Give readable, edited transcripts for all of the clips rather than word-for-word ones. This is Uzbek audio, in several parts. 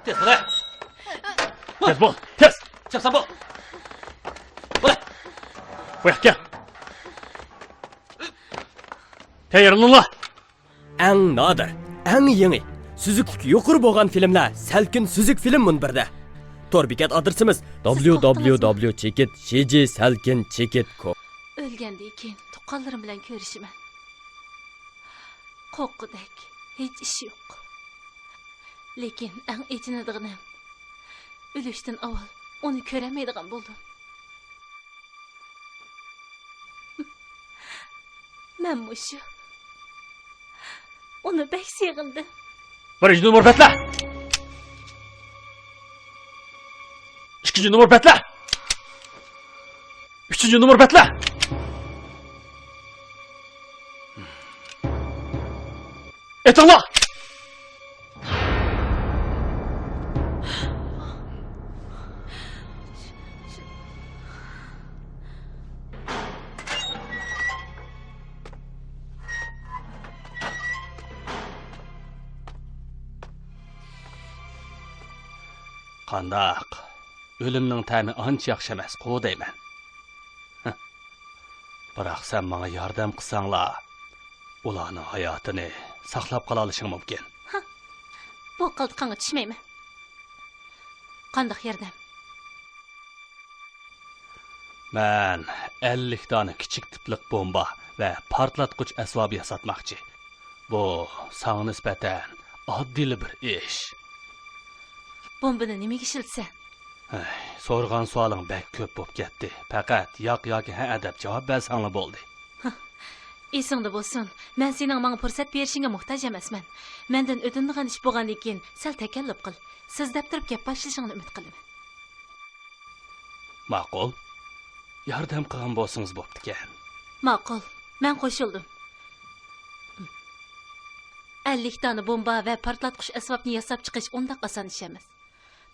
Tez bo'l. Tez bo'l. Tez. Chapsan bo'l. Bo'l. Bu yoqqa. Tayyorlaninglar. Eng nodir, eng yangi, suzuklik yuqori bo'lgan filmlar Salkin Suzuk film munbirda. Tor bekat adresimiz www.chekit.com. O'lgandan keyin tuqqanlarim bilan ko'rishiman. Qo'qqidek hech ish yo'q. Lekin eng echinadiganim o'lishdan avval uni ko'ramaydigan bo'ldim. Men mushu uni bek sevg'indim. Birinchi numar betla. İkinci numar betla. Üçüncü numar betla. Etanla. Qandaq. Ölümning ta'mi ancha yaxshi emas, qo deyman. Biroq sen menga yordam qilsanglar, ularning hayotini saqlab qola olishing mumkin. Bu qaldiqqa tushmayman. Qandaq yordam? Men 50 dona kichik tiplik bomba va portlatqich asbob yasatmoqchi. Bu sana nisbatan oddiy bir ish. Bombani nimaga ishlatsan? So'rgan savoling bek ko'p bo'lib ketdi. Faqat yo'q yoki ha deb javob bersanglar bo'ldi. Esingda bo'lsin, men sening menga fursat berishingga muhtoj emasman. Mendan o'tinadigan ish bo'lgandan keyin sal takalluf qil. Siz deb turib gap boshlashingni umid qilaman. Ma'qul. Yordam qilgan bo'lsangiz bo'pti-kan. Ma'qul. Men qo'shildim. 50 dona bomba va portlatqich asbobni yasab chiqish undaq oson ish emas.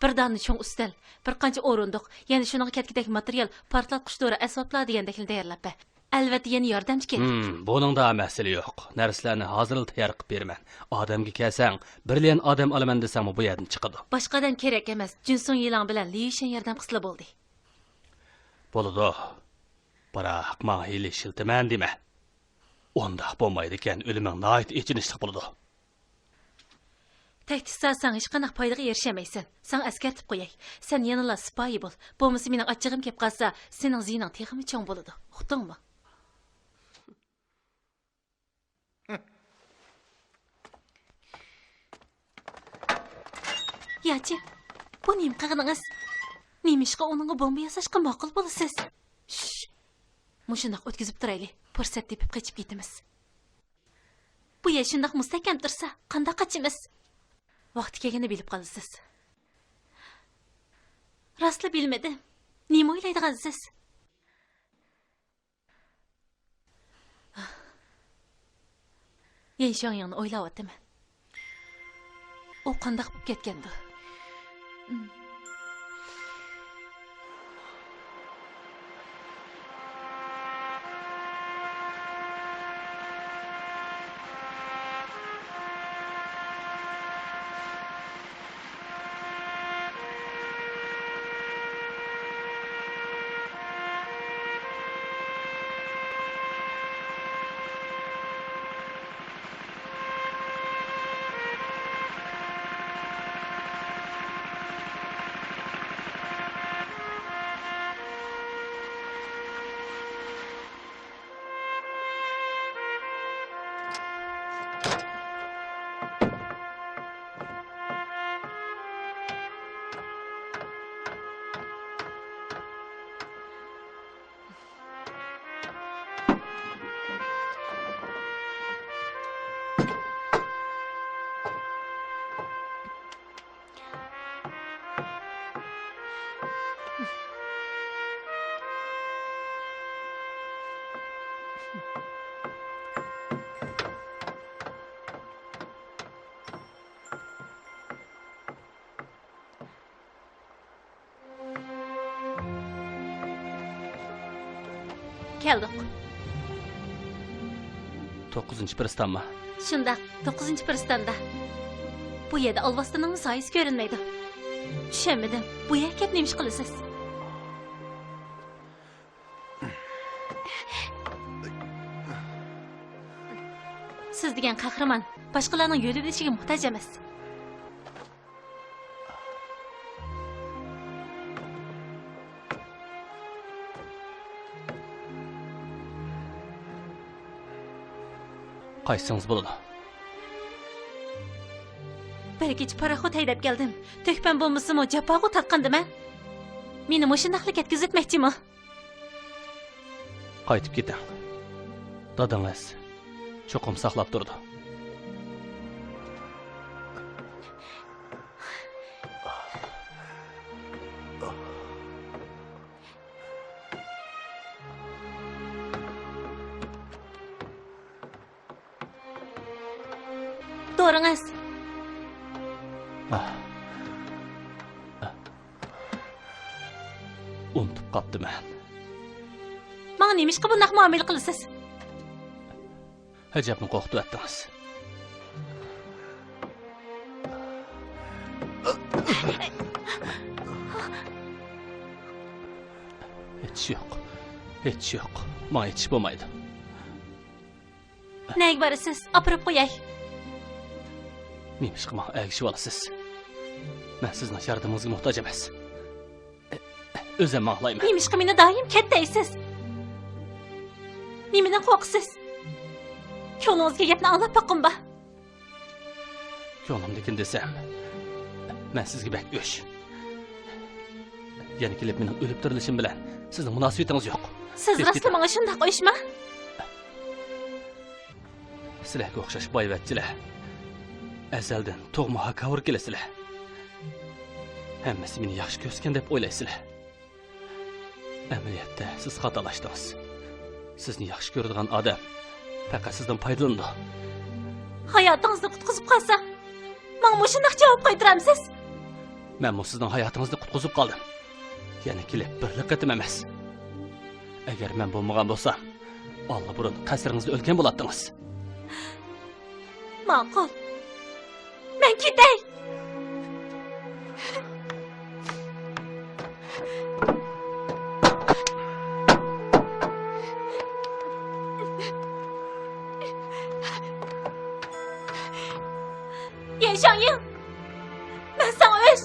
Bir dona cho'ng ustal, bir qancha o'rindiq, yana shuning ketgidek material, portlatqich dori asboblar degandekni tayyorlab ber. Albatta yana yordamchi kerak. Buningda masala yo'q. Narsalarni hozir tayyor qilib beraman. Odamga kelsang, birlian odam olaman desam bu yerdan chiqadi. Boshqa odam kerak emas. Jinson yilang bilan Liyushan yordam qilsa bo'ldi. Bo'ladi. Biroq men hili shiltiman dema. Undaq bo'lmaydi ekan, o'liming nihoyat echinishli bo'ladi. Taktisasan hech qanday foydaga erishamaysan. Sen askartib qo'yay. Sen yanala sipoyi bo'l. Bo'lmasa mening achchig'im kelib qolsa, sening zining texmi cho'ng bo'ladi. Uqdingmi? Yachi, bu nima qilganingiz? Nemishqa uningga bomba yasashga ma'qul bo'lasiz? Mushundoq o'tkazib turaylik. Fursat tepib qochib ketamiz. Bu yer shundoq mustahkam tursa, qanday qochimiz? Vaqti kelganda bilib qolasiz. Rostla bilmadim. Nima o'ylaydigansiz? Yenshongyonni o'ylayapman. U qanday bo'lib ketgandi? Keldik. 9-pristanmi? Shundaq, 9-pristanda. Bu bu yerda alvastaning soyasi ko'rinmaydi. Tushunmadim. Bu yer kelib nima ish qilasiz? Siz degan qahramon boshqalarning yo'li bilishiga muhtoj emas. Qaysingiz bo'ladi? Bir kecha paraxod haydab keldim. Tökpan bo'lmasam, jafoga taqqandiman. Meni mushundaqlik ketkizitmoqchimi? Qaytib keting. Dadangiz cho'qim saqlab turdi. Doğranız. Unutib qaptiman. Bana neymiş ki bundaq muamele qilasiz? Hajabni qo'rqitib atdingiz. Hech yo'q. Menga hech bo'lmaydi. Nega borasiz? Apirib qo'yay. Nima ish qilmoq agishib olasiz? Men sizning yordamingizga muhtoj emas. O'zim maqlayman. Nima ish qilmini doim kattaysiz? Nimadan qo'rqsiz? Ko'nglingizga gapni anglab boqinba. Ko'nglimdakin desam, men sizga bak o'sh. Yana kelib mening o'lib tirilishim bilan sizning munosabatingiz yo'q. Siz rostla menga shundoq qo'yishma? Sizlarga o'xshash boyvachchilar azaldan tug'ma hakavur kelasizlar. Hammasi meni yaxshi ko'rgan deb o'ylaysizlar. Amaliyotda siz xatolashdingiz. Sizni yaxshi ko'radigan odam faqat sizdan foydalandi. Hayotingizni qutqizib qolsa, menga shundoq javob qaytaramsiz? Men bu sizning hayotingizni qutqizib qoldim. Yana kelib birlik qatim emas. Agar men bo'lmagan bo'lsam, Allohburun qasringizda o'lgan bo'lardingiz. Ma'qul. Men ketay. Yaşayın. Ben sana öş.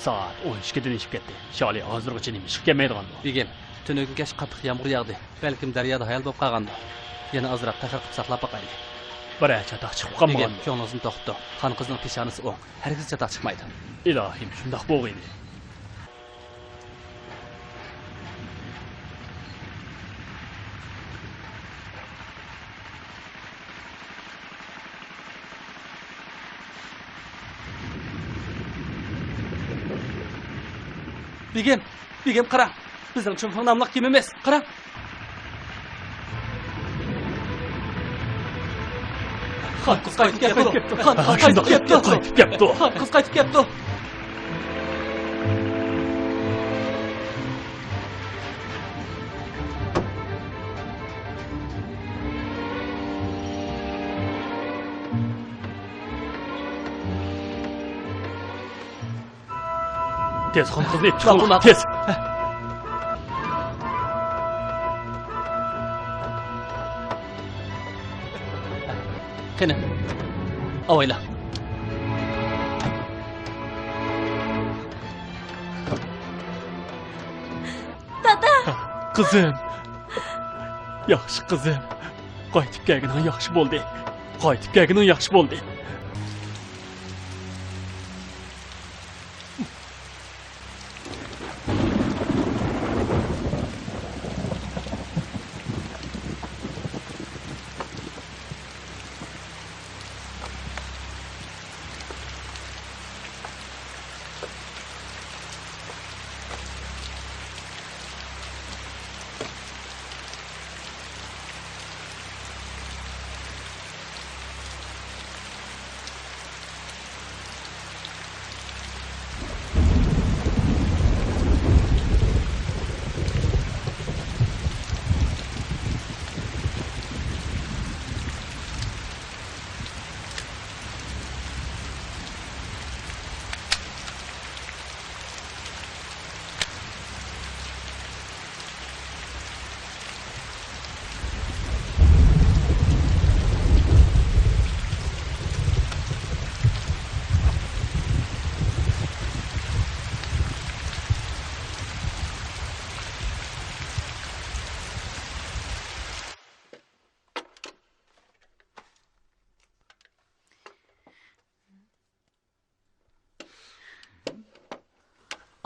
Saat 12'den işip ketdi. Şali hozirgacha nima ishib kelmaydigan bu. Begim, Tünügün geç qattiq yağmur yağdı. Belkim daryoda hayal bo'lib qolgandi. Yana azroq taxir qilib saqlab boqaylik. Bir çataq chiqib qolmagan. Ko'nglingizni to'xtatdi. Qon qizning peshonasi o'ng. Hargiz chatoq chiqmaydi. Ilohim, shundoq bo'lg'aydi. Begim qarang. Bizning chumfon namliq kim emas. Qarang. Xon qiz qaytib ketdi. Xon qiz qaytib ketdi. Tez xon qizni chiqar. Tez. Qani. Avayla. Qizim. Yaxshi qizim. Qaytib kelganing yaxshi bo'ldi. Qaytib kelganing yaxshi bo'ldi.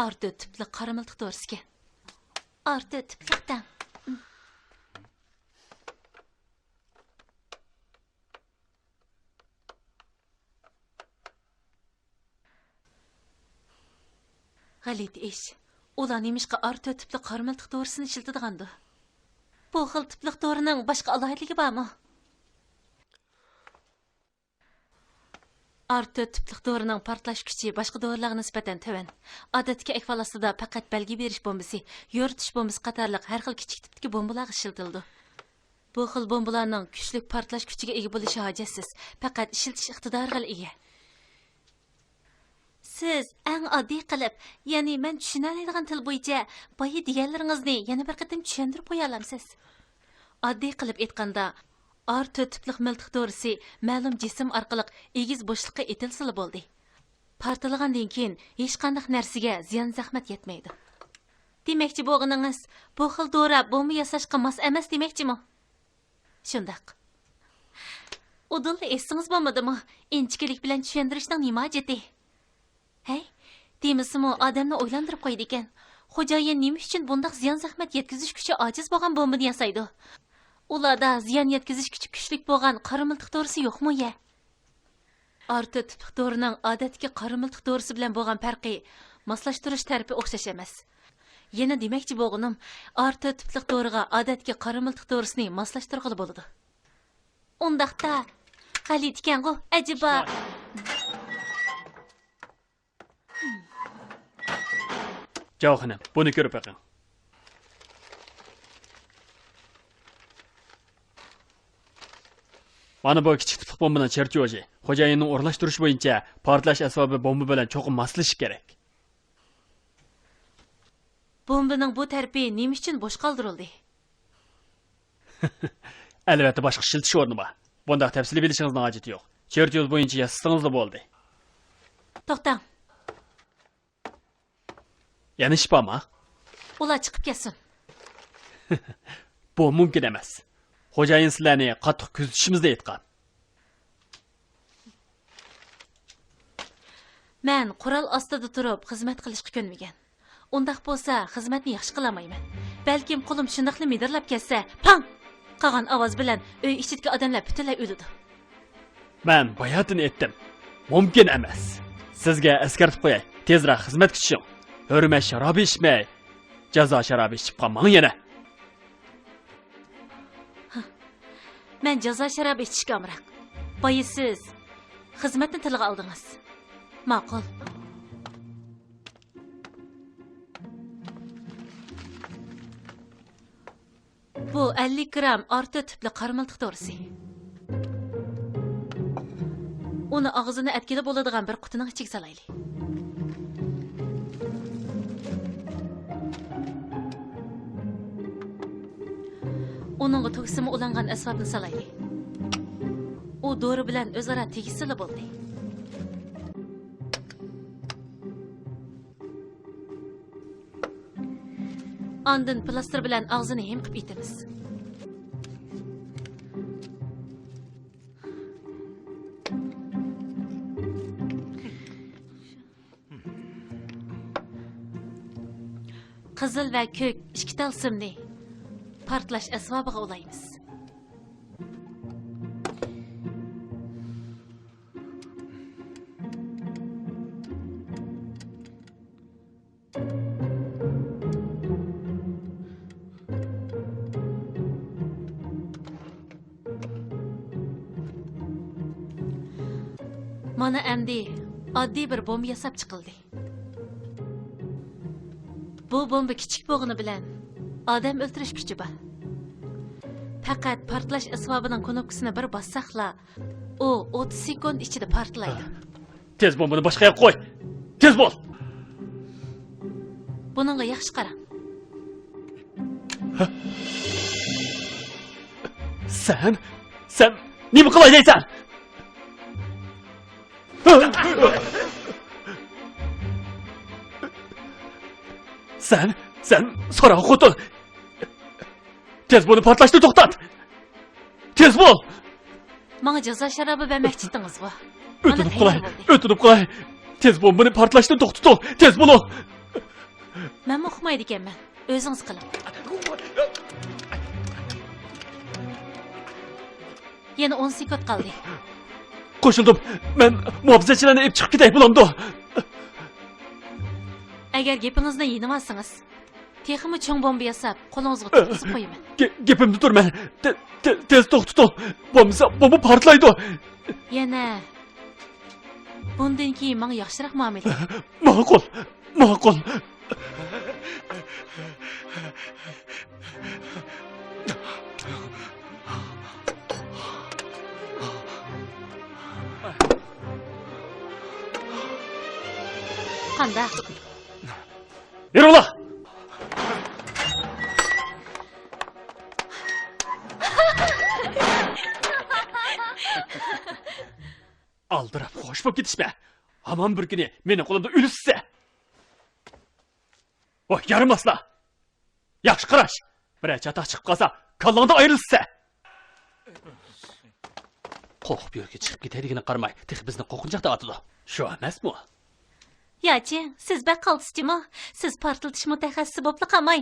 Artı tipli qaramıltıq doğrusu. Artı tiplikdən. Galit iş. Ulan imişqa artı tipli qaramıltıq doğrusunu işiltidigandı. Bu xil tiplik doğrunun başqa alayidligi barmı? Artı tiplik doğrunun partlaş küçü başqa doğrularga nisbatan töven. Odatdagi ahvol ostida faqat belgi berish bombasi, yoritish bombasi qatorliq har xil kichik tipdagi bombalar ishlatildi. Bu xil bombalarning kuchli partlash kuchiga ega bo'lishi hojatsiz, faqat ishlatish iqtidoriga ega. Siz eng oddiy qilib, ya'ni men tushunadigan til bo'yicha boyi deganlaringizni yana bir qatim tushuntirib qo'ya olamsiz. Oddiy qilib aytganda, Artı tiplik miltiq doğrusu ma'lum jism orqali egiz bo'shliqqa etilsili bo'ldi. Partalagandan keyin hech qanday narsaga ziyon zahmat yetmaydi. Demakchi bo'g'iningiz bu xil dora bomba yasashga mos emas demakchimi? Shundaq. Udulni esingiz bo'lmadimi? Inchkilik bilan tushuntirishning nima hojati? Hey, demisimi odamni o'ylantirib qo'ydi ekan. Xo'jayin nima uchun bunday ziyon zahmat yetkazish kuchi ojiz bo'lgan bombani yasaydi? Ularda ziyon yetkazish kuchi kuchlik bo'lgan qora miltiq doğrusu yo'qmi ya? Artı tiplik doğruning odatdagi qora miltiq doğrusu bilan bo'lgan farqi moslashtirish tarafi o'xshash emas. Yana demakchi bo'lganim, artı tiplik doğruga odatdagi qora miltiq doğrusini moslashtirg'ili bo'ladi. Undaqda Xalit ekan-ku, ajiba. Javoxonam, buni ko'rib baqing. Mana bu kichik tiplik bombaning chertyoji. Xo'jayinning o'rlashtirish bo'yicha portlash asbobi bomba bilan cho'qim moslashish kerak. Bombaning bu tarafi nima uchun bo'sh qoldirildi? Albatta boshqa ishiltish o'rni bor. Bundaq tafsili bilishingizning hojati yo'q. Chertyoz bo'yicha yasasingizda bo'ldi. To'xtang. Yana ish bormi? Ular chiqib ketsin. Bu mumkin emas. Xo'jayin sizlarni qattiq kuzatishimizda aytgan. Men qural ostida turib xizmat qilishga ko'nmagan. Undaq bo'lsa, xizmatni yaxshi qila olmayman. Balkim qo'lim shundaqli midirlab ketsa, pang! Qolgan ovoz bilan uy ichidagi odamlar butunlay o'ladi. Men bayatini aytdim. Mumkin emas. Sizga eskartib qo'yay. Tezroq xizmatga tushing. Hurmat sharobi ichmay, jazo sharobi ichib qolmang yana. Men jazo sharobi ichishga amroq. Boyi siz xizmatni tilga oldingiz. Ma'qul. Bu 50 gram orta tipli qarmiltiq to'g'risi. Uni og'zini atkilib bo'ladigan bir qutining ichiga solaylik. Uningga to'ksimi ulangan asbobni solaylik. U dori bilan o'zaro tegisili bo'ldi. Andın plaster bilan og'zini hem qilib etamiz. Qizil va ko'k 2 tal simni portlash asbobiga ulaymiz. Mana endi oddiy bir bomba yasab chiqildi. Bu bomba kichik bo'g'ini bilan odam o'ltirish kuchi bor. Faqat portlash asbobining knopkasini bir bossaqla, u 30 sekund ichida portlaydi. Tez bombani boshqa yoqqa qo'y. Tez bo'l. Buningga yaxshi qarang. Sen nima qilay deysan? Sen so'roq xotin. Tez bunu portlashni to'xtat. Tez bo'l. Menga jazo sharobi bermoqchi edingiz bu. O'tinib qolay. Tez bombani portlashni to'xtating. Tez bo'l. Men uqmaydi ekanman. O'zingiz qiling. Yana 10 sekund qoldi. Qo'shildim. Men muhofazachilarni olib chiqib ketay bo'landi. Agar gapingizni yenimasangiz, texmi cho'ng bomba yasab, qo'lingizga tutqizib qo'yaman. Gapimni turman. Tez to'xtating. Bomba portlaydi. Yana bundan keyin menga yaxshiroq muomala. Ma'qul. Qanda? Yürü ulan! Aldırıp hoş mu gitişme? Aman bir günü benim kolumda ülüsse. Oh yarım asla. Yaxşı qaraş. Bir çata çıkıp kalsa kallanda ayrılsa. Qo'rqib yo'lga chiqib ketayligini qarmay, tex bizni qo'rqinchoqda otdi. Shu emasmi? Yachi, siz baqqaltisizmi? Siz portlatish mutaxassisi bo'lib qolmay,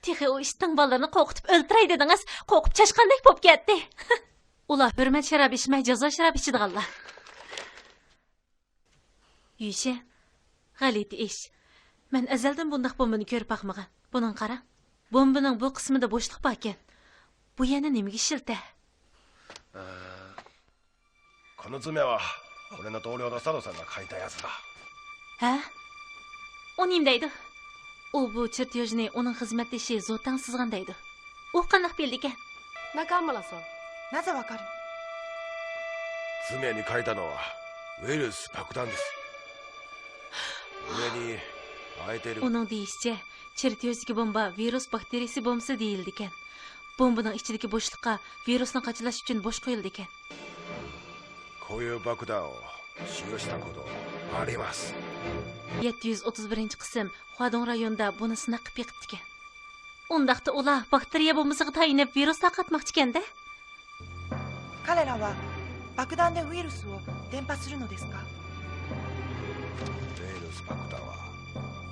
texi o ishning bolalarni qo'rqitib o'ltiray dedingiz, qo'rqib chashqandek bo'lib ketdi. Ular hurmat sharob ichmay, jazo sharob ichadiganlar. Yusha, g'alati ish. Men azaldan bundaq bombani ko'rib boqmagan. Buning qara. Bombaning bu qismida bo'shliq bor ekan. Bu yana nimaga ishildi? この爪は俺の同僚の佐藤さんが書いたやつだ。 Ha? O nimdaydi? U bu chertyojni uning xizmatdoshi Zotan sizgandaydi. U qanday bildi ekan? 中村さん、なぜわかる？ 爪に書いたのはウイルス爆弾です。上に開いてる。 Uning deyishicha, chertyojdagi bomba virus bakteriyasi bombasi deyildi ekan. Bombaning ichidagi bo'shliqqa virusni qachalash uchun bo'sh qo'yildi ekan. こういう爆弾を使用したことあります。 731 qism Huadong rayonida buni sinab yiqitdi ekan. Undaqda ular bakteriya bombasiga tayinib virus tarqatmoqchi ekanda. 彼らは爆弾でウイルスを伝播するのですか？例のス爆弾は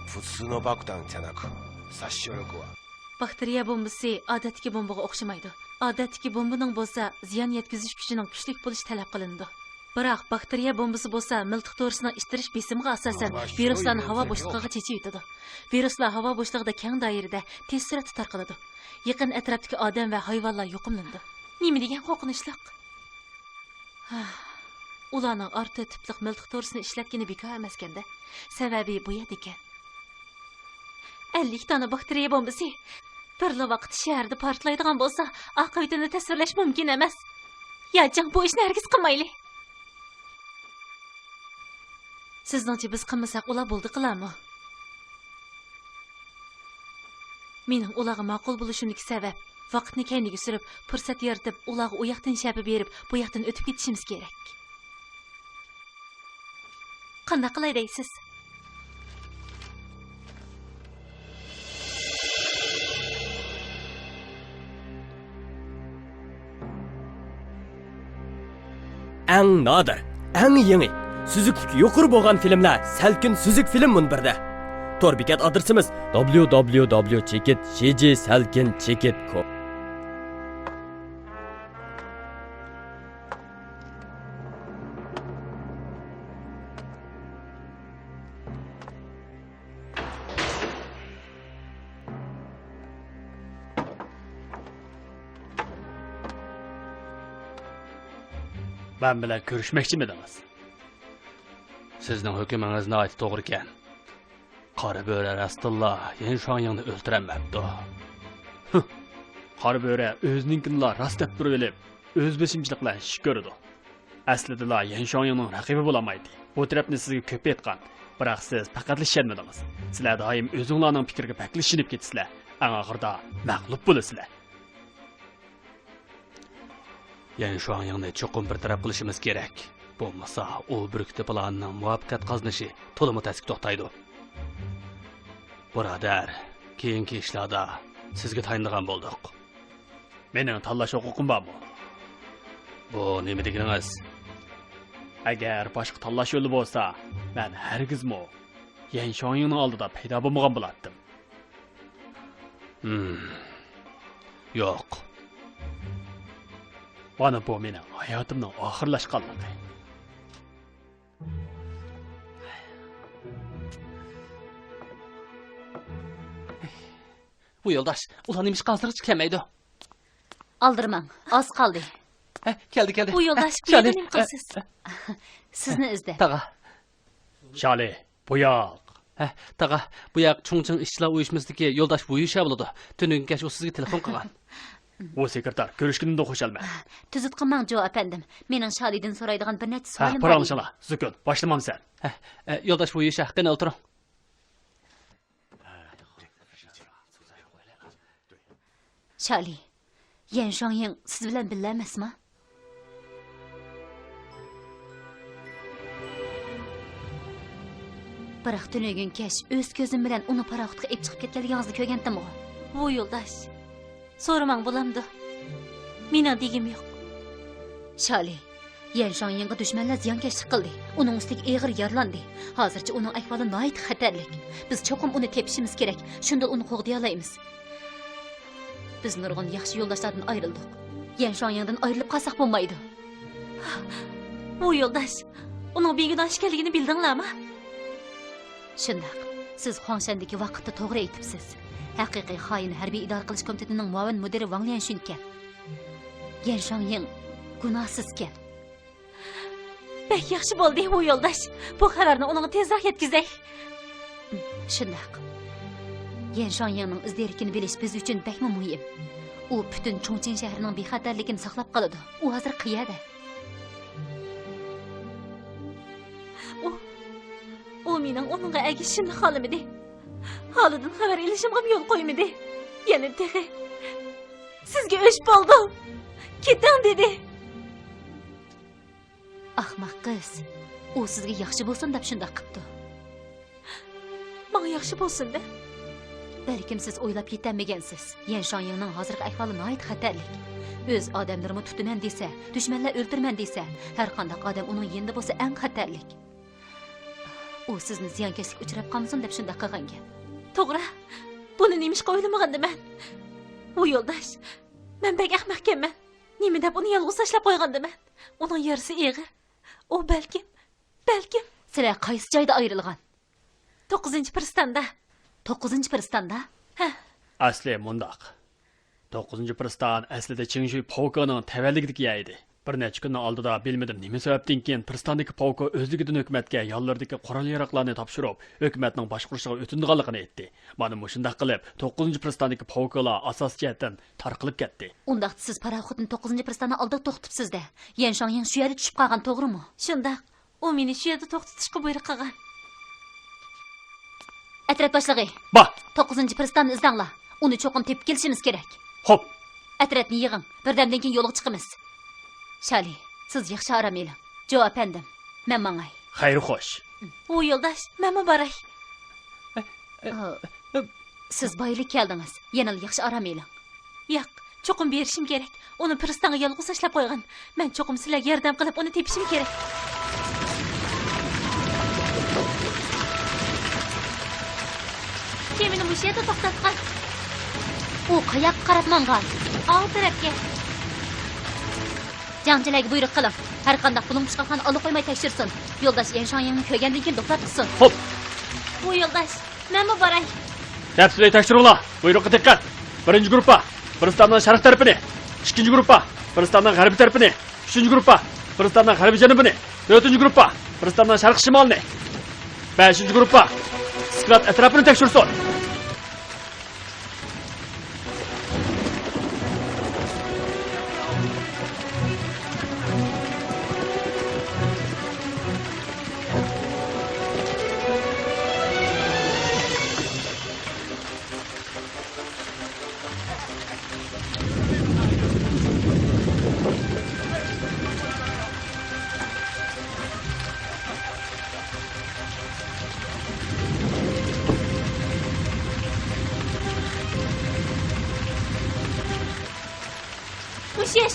普通の爆弾じゃなく殺傷力は Bakteriya bombasi odatdagi bombaga o'xshamaydi. Odatdagi bombaning bo'lsa, ziyon yetkazish kuchining kuchli bo'lishi talab qilindi. Biroq bakteriya bombasi bo'lsa, miltiq to'risining ishtirish besimiga asosan viruslarni havo bo'shlig'iga chechib yutadi. Viruslar havo bo'shlig'ida keng doirada tez suratda tarqaladi. Yaqin atrofdagi odam va hayvonlar yo'qimlandi. Nima degan qo'rqinchliq? Ularning orta tipliq miltiq to'risini ishlatgani bekor emaskanda. Sababi bu edi ekan. 50 tane bakteriya bombasi bir vaqt shaharda portlaydigan bo'lsa, oqibatini tasvirlash mumkin emas. Yajang bu ishni hargiz qilmayli. Sizningcha biz qilmasak ular bo'ldi qilarmi? Mening ularga ma'qul bo'lishimdagi sabab vaqtni keyniga surib, fursat yaratib, ularga u yoqdan shabi berib, bu yoqdan o'tib ketishimiz kerak. Qanday qilay deysiz? Eng nadir, eng yangi, süzüklük yuqori bo'lgan filmlar Salkin Süzük film munbirda. Tor bekat adresimiz www.chekit.com. Ben bilan ko'rishmoqchimidingiz? Sizning hukmingiz nihoyat to'g'ri ekan. Qora bo'ri Rasululloh Yenshonyingni o'ldiranmabdi. Qora bo'ri o'zininkini rost deb turib olib, o'z beshimchilik bilan ish ko'rdi. Aslida Yenshonyingning raqibi bo'lamaydi. Bu tarafni sizga ko'p aytgan, biroq siz faqat ishonmadingiz. Sizlar doim o'zingizlarning fikriga paklishinib ketisizlar. Eng oxirida mag'lub bo'lasizlar. Yenshonyingni cho'qim bir taraf qilishimiz kerak. Bo'lmasa, u burkti planining muvaffaqiyat qozonishi to'liq tasdiq to'xtaydi. Birodar, keyingi ishlarda sizga tayinlagan bo'ldik. Mening tanlash huquqim bormi? Bu nima deganingiz? Agar boshqa tanlash yo'li bo'lsa, men hargizmi Yenshonyingning oldida paydo bo'lmagan bo'lardim. Yo'q. Bana bu mening hayotimning oxirlashganligi. Bu yoldaş, ulan imiş qansırıq çıkamaydı. Aldırmang, az qoldi. Geldi. Bu yoldaş Şale. nima qilsiz? Sizni izlab. Tağa. Shali, bu yoq. Tağa, bu yak Chongqing işçiler uyuşmasındaki yoldaş bu işe buladı. Tünün geç o sizge telefon qilgan. Bu sekretar, ko'rishganimda xushal-man. Tuzut qilmang, Jo apandim. Mening Shalidan so'raydigan bir necha savolim bor. Paranglashinglar. Sukun, boshlamamsan. Yoldaş bu işe haqqını o'tiring. Shali, Yenshonying siz bilan birga emasmi? Biroq tunugun kesh o'z ko'zim bilan uni paraxtga olib chiqib ketganligingizni ko'rgandim. Bu yo'ldosh. So'ramang bo'lamdi. Mening degim yo'q. Shali, Yenshonyingga dushmanlar ziyonkashlik qildi. Uning ustiga og'ir yaralandi. Hozircha uning ahvoli nihoyat xatarlik. Biz cho'qim uni tepishimiz kerak. Shunda uni qo'g'day olamiz. Biz nurg'un yaxshi yo'ldoshlardan ayrildik. Yenshonyingdan ayrilib qolsak bo'lmaydi. Bu yo'ldosh, uning begunoh ekanligini bildinglarmi? Shundoq. Siz Xongshandagi vaqtda to'g'ri aytibsiz. Haqiqiy xoin harbiy idora qilish komitetining muavin mudiri Wang Lianshun ekan. Yenshonying gunohsizkan. Bek yaxshi bo'ldi bu yo'ldosh. Bu xabarni unga tezroq yetkazay. Shundoq. Yenshonyingning izderikini bilish biz uchun bekmi muhim. U butun Chongqing shahrining bexatarligini saqlab qoladi. U hozir qayerda? U mening uningga agishishimni xohlamadi. Holidan xabar olishimga yo'l qo'ymadi. Yana tehi. Sizga o'sh bo'ldim. Keting dedi. Ahmoq qiz. U sizga yaxshi bo'lsin deb shunday qildi. Menga yaxshi bo'lsin-da. Balkim siz o'ylab yetolmagansiz. Yan Shanyingning hozirgi ahvoli nihoyat xatarlik. O'z odamlarimni tutaman desa, dushmanlar o'ltirman desa, har qanday odam uning yonida bo'lsa eng xatarlik. U sizni ziyonkashlik uchrab qolmasin deb shunday qilganga. To'g'ri. Buni nimishqa o'ylamagandiman. U yo'ldosh, men bek ahmoqman. Nima deb uni yolg'iz tashlab qo'ygandiman? Uning yarisi eg'i. U balkim sizlar qaysi joyda ayrilgan? 9-pristanda. 9-pristanda? Ha. Asli mundaq. 9-pristan aslida Chingshui polkoning tavalligidagi edi. Bir necha kunning oldida bilmadim nima sababdan keyin pristandagi polko o'zligidan hukumatga yollardagi qurol yaroqlarni topshirib, hukumatning boshqarishiga o'tinganligini aytdi. Mana shunday qilib 9-pristandagi polkolar asos jihatdan tarqalib ketdi. Undaq siz paraxotni 9-pristanda oldida to'xtatibsiz-da. Yan Shanying shu yerda tushib qolgan, to'g'rimi? Shundaq. U meni shu yerda to'xtatishga buyruq qilgan. Atrat boshlig'i. Ba, 9-pristonni izlanglar. Uni cho'qim tepib kelishimiz kerak. hop. Atratni yig'ing. Birdamdan keyin yo'lga chiqamiz. Shali, siz yaxshi aram eling. Javob edim. Men mangay. Xayr xo'sh. U yo'ldosh, menmi boray? Siz boylik keldingiz. Yana yaxshi aram eling. Yo'q, cho'qim berishim kerak. Uni pristanga yolg'iz tashlab qo'ygan. Men cho'qim sizlarga yordam qilib uni tepishim kerak. Kemini bu yerda to'xtatgan. U qayoqqa qarab mangan? Old tarafga. Jangchilarga buyruq qiling. Har qanday pulum chiqqan olib qo'ymay tekshirsin. Yo'ldosh Yan Shanyingni ko'rgandan keyin to'xtat qilsin. Hop. Bu yo'ldosh, menmi boray? Tafsiliy tekshiruvlar. Buyruqqa diqqat. Birinchi guruhga Pristonning sharq tarafini, ikkinchi guruhga Pristonning g'arbiy tarafini, uchinchi guruhga Pristonning g'arbiy janubini, to'rtinchi guruhga Pristonning sharq shimolini, beshinchi guruhga Skrat atrofini tekshirsin.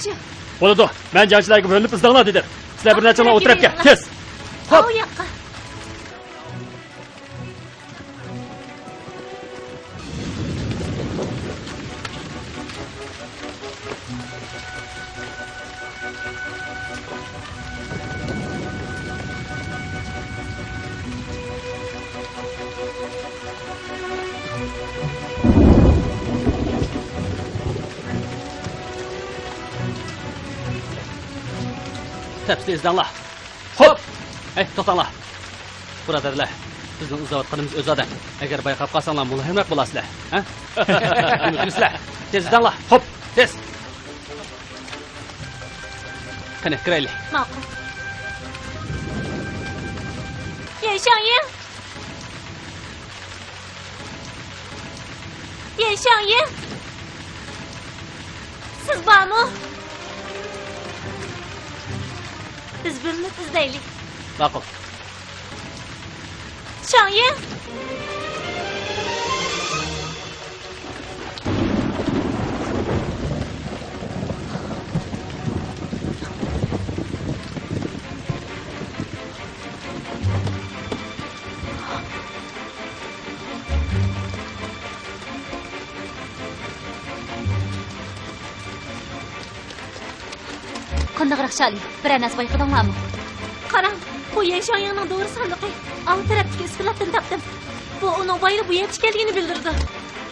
Shu. Bo'ladi. Men jangchilarga bo'linib izlanglar dedim. Sizlar bir necha o'tirib kel. Tez. Hop. O yoqqa. Tepsili izlanglar. Hop. Ey, to'xtanglar. Birodarlar, bizning uzatganimiz o'z odam. Agar bayqab qolsanglar, mulhimroq bo'lasizlar, ha? Sizlar, tez izlanglar. Hop, tez. Qani, kiraylik. Ma'qul. Yan Shanying. Yan Shanying. Siz bormi? Biz birini izlaylik. Ma'qul. Shanying. Qandaqroq Shali, bir narsa bayqadinglarmi? Qarang, bu Yan Shanyingning doğru sandığı. Alt taraftaki iskeletini tapdım. Bu onun bayrağı bu yerga kelganini bildirdi.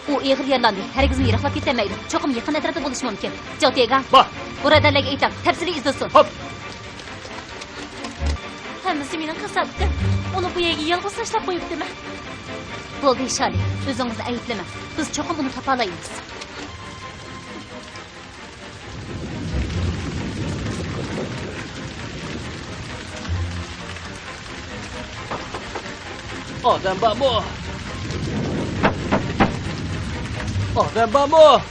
U eg'ir yaralandi. Hargiz yiroqlab ketmaydi. Cho'qim yaqin atrofda bo'lishi mumkin. Jotega. Bor. Birodarlarga aytib, tafsiliy izlasin. Hop. Hammasi mening qasaddim. Uni bu yerga yolg'iz tashlab qo'yibdimi? Bo'ldi, Shali. O'zingizni ayblama. Biz cho'qim uni topa olamiz. Odam bormi? Odam bormi?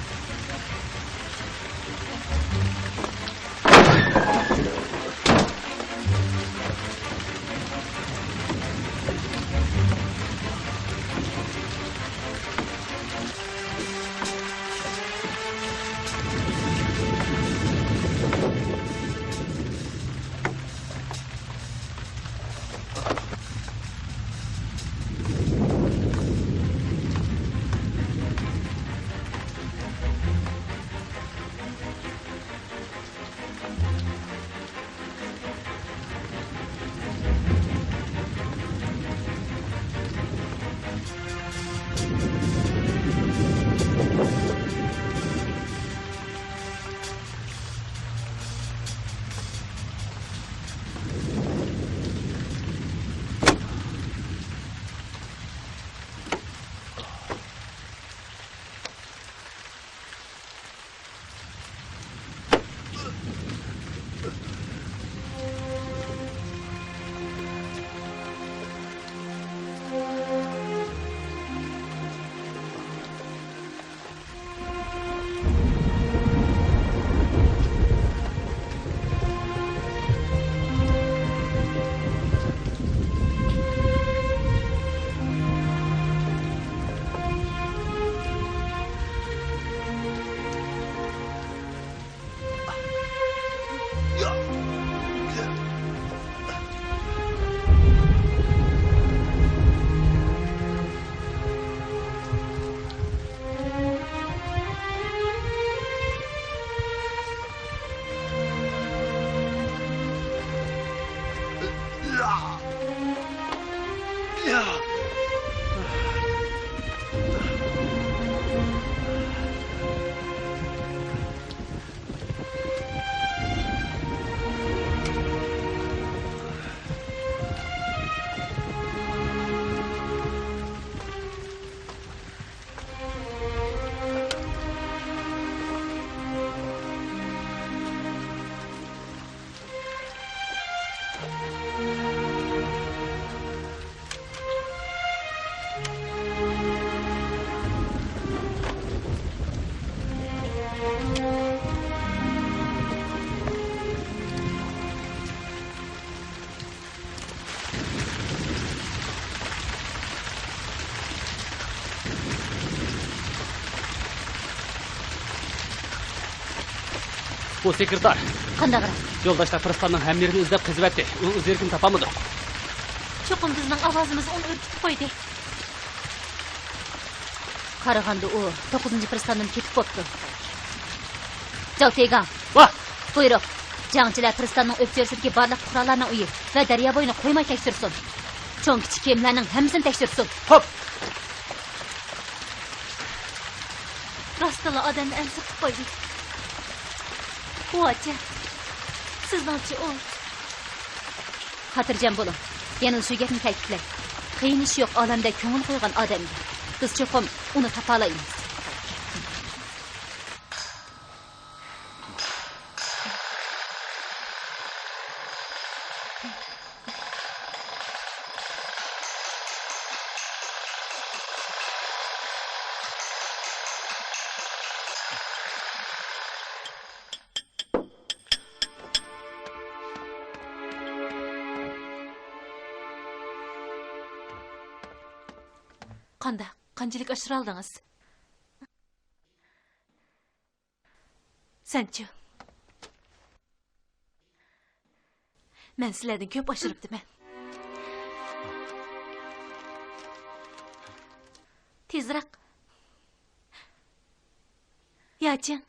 Bu sekretar. Qandaq? Yo'ldoshlar Firstanning ham yerini izlab qizibatdi. Uni o'z erkin topolmadik. Cho'qim bizning ovozimizni uni o'rkitib qo'ydi. Qaraganda u 9-Firstandan ketib qopti. Zhao Teygang, Va! buyruq. Jangchilar Firstanning o'pchirsidagi barliq qurollarning uyi va daryo bo'yini qo'ymay tekshirsin. Cho'ng kichik kiyimlarning hammasini tekshirsin. Hop! Rostla odamni ansib qo'ydi. Vocha. Sizningcha u. Xotirjam bo'ling. Yana shu gapni ta'kidlang. Qiyin ish yo'q olamda ko'ngil qo'ygan odamga. Biz cho'qim uni topa olamiz. Qanchalik oshira oldingiz? Senchi? Men sizlardan ko'p oshiribdiman. Tezroq. Yachin,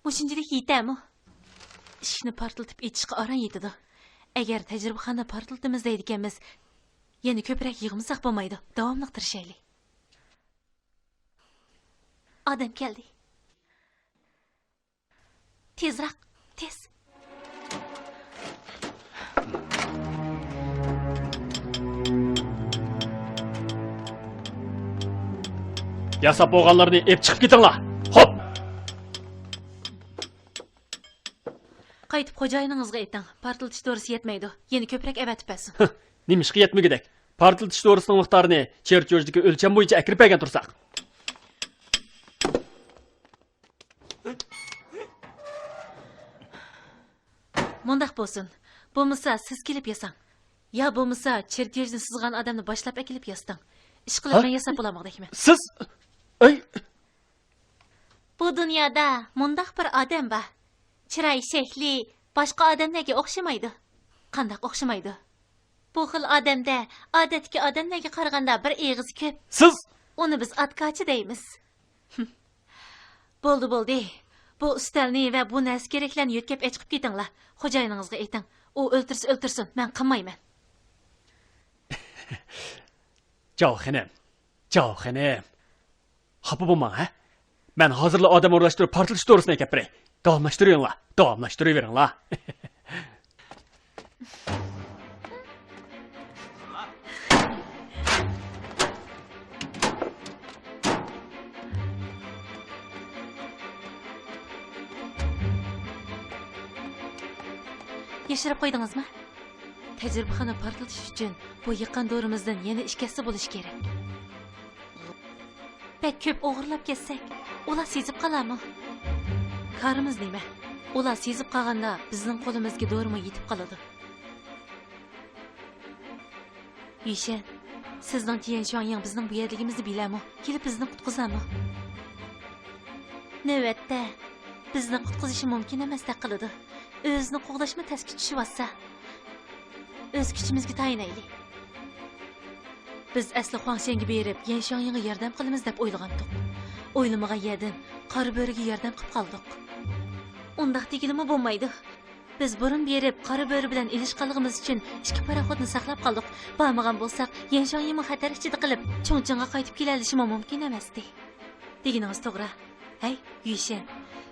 mushunchalik yetami? Ishni portlatib etishga oran yetadi. Agar tajribaxona portlatimiz deydiganmiz, yana ko'proq yig'masak bo'lmaydi. Davomli tirishaylik. Adam keldi. Tezroq, tez. Yasab bo'lganlarni ep chiqib ketinglar. Hop! Qaytib xo'jayiningizga ayting. Portlatish to'g'risi yetmaydi. Yana ko'proq avatib bersin. Nima ishga yetmagidak? Portlatish to'g'risining miqdorini chertyojdagi o'lcham bo'yicha akirib bergan tursak. Mundaq bo'lsin. Bo'lmasa siz kelib yasang. Ya bo'lmasa chertyojni sızgan odamni boshlab akilib yasang. Ish qilib men yasab bo'lamoqdakman. Siz ay Bu dunyoda mundaq bir odam bor. Chiroy shekli boshqa odamlarga o'xshamaydi. Qandaq o'xshamaydi? Bu xil odamda odatdagi odamlarga qaraganda bir eg'iz ko'p. siz Uni biz atkachi deymiz. Bo'ldi. Bu ustalni va bu narsa keraklarni yo'tkab chiqib ketinglar. Xo'jayiningizga ayting. U o'ltirsin, men qilmayman. Javoxonim. Xafa bo'lmang, ha? Men hozirla odam o'rlashtirib portlatish to'g'risini gapiray. Davomlashtiraveringlar. Yashirib qo'ydingizmi? Tajribaxona portlatish uchun bu yiqqan do'rimizdan yana ishkasi bo'lish kerak. Bek ko'p o'g'irlab ketsak, ular sezib qolarmi? Qarimiz nima? Ular sezib qolganda bizning qo'limizga do'rimi yetib qoladi. Yishan, sizning Tianshuanying bizning bu yerligimizni bilarmi? Kelib bizni qutqizarmi? Navbatda bizni qutqizishi mumkin emasdek qiladi. O'zini qo'g'dashma tasga tushyapsa, o'z kuchimizga tayinaylik. Biz asli Huangshenga berib, Yanshuanyingga yordam qilamiz deb o'ylagandik. O'ylamagan yerdan qora bo'riga yordam qilib qoldik. Undaq degilimi bo'lmaydi. Biz burun berib, qora bo'ri bilan ilishganligimiz uchun ikki paraxodni saqlab qoldik. Bormagan bo'lsak, Yanshuanyingni xatar ichida qilib, Chongchongga qaytib kelalishi mumkin emasdi. Deganingiz to'g'ri. Hey, Yushen.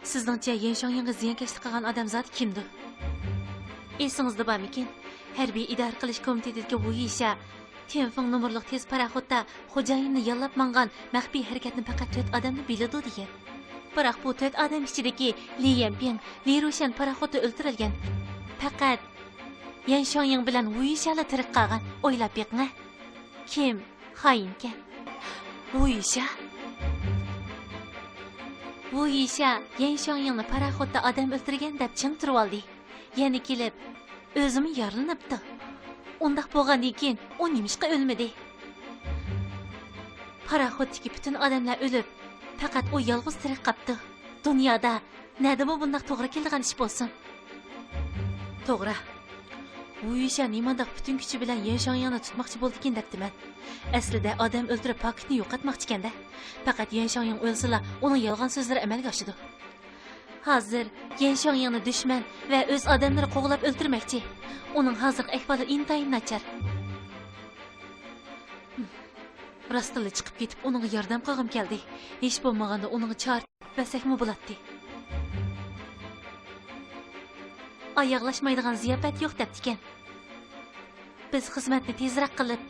Sizningcha Yanshuanyingga ziyonkashlik qilgan odam zot kimdir? Esingizda bormikin? Harbiy idora qilish komitetiga bu Yisha Tianfeng nomerli tez paraxodda xo'jayinni yollab mangan maxfiy harakatni faqat 4 odamni biladi degan. Biroq bu 4 odam ichidagi Li Yanping, Li Rushan paraxodda o'ldirilgan. Faqat Yanshuanying bilan Wu Yishali tirik qolgan. O'ylab beqing. Kim xoinkan? Wu Yisha. Wu Yisha Yanshuanyingni paraxodda odam o'ldirgan deb ching turib oldi. Yana kelib o'zimi yaralanibdi. Undaq bo'lgandan keyin u nimishqa o'lmadi? Paraxoddagi bütün odamlar o'lib, faqat u yolg'iz tirik qoldi. Dunyoda nadimi bundoq to'g'ri keladigan ish bo'lsin? To'g'ri. Bu isha nimandaq bütün kuchi bilan Yanshanyangni tutmoqchi bo'ldi-ekan debdiman. Aslida odam o'ldirib paketni yo'qotmoqchi ekanda. Faqat Yanshanyang o'lsala, uning yolg'on so'zlari amalga oshadi. Hozir Yanshanyangni dushman va o'z odamlari qo'g'lab o'ldirmoqchi. Uning hozirgi ahvoli intayin nachar. Rastili chiqib ketib, uning yordam qilg'im keldi. Hech bo'lmaganda uning chor basakmi bo'ladi. Oyoqlashmaydigan ziyofat yo'q debdi-ekan. Biz xizmatni tezroq qilib,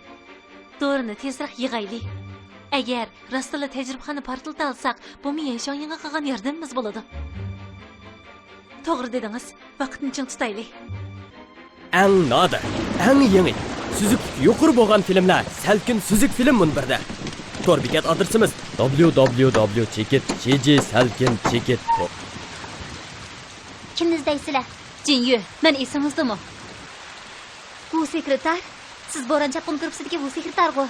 dorini tezroq yig'aylik. Agar rastili tajribani portlata olsak, bu Yanshanyangga qilgan yordamimiz bo'ladi. To'g'ri dedingiz. Vaqtni ching tutaylik. Eng nodir, eng yangi, süzük yuqori bo'lgan filmlar Salkin Süzük film munbirda. Tor bekat adresimiz www.chekit. Kimni izdaysizlar? Jinyu, men esingizdami? Bu sekretar. Siz Boranchaq konkursidagi bu sekretar-ku.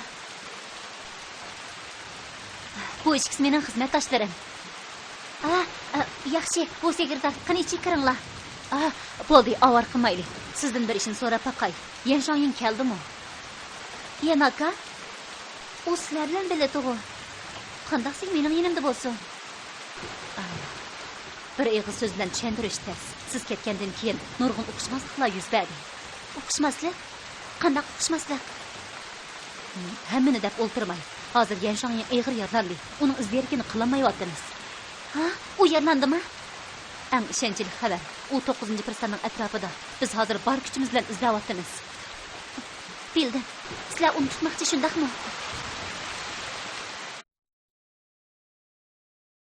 Bu ikkisi mening xizmatdoshlarim. Yaxshi, bu sekretar, qani ichib kiringlar. Bo'ldi, avar qilmaylik. Sizdan bir ishni so'rab baqay. Yanshanyang keldimi? Yanaka? U sizlar bilan biladi-ku. Qandaqsiz mening yonimda bo'lsin? Bir eg'iz so'z bilan tushuntirish tez. Siz ketgandan keyin nurg'un o'qishmasliklar yuz berdi. O'qishmaslik? Qandaq o'qishmaslik? Hammani deb o'ltirmay. Hozir Yanshanyang ig'ir yaralandi. Uning izlarini qilamayotdingiz. U yaralandimi? Eng ishonchli xabar. U 9-personning atrofida. Biz hozir bor kuchimiz bilan izlayapmiz. Bildim. Sizlar uni tutmoqchi shundaqmi?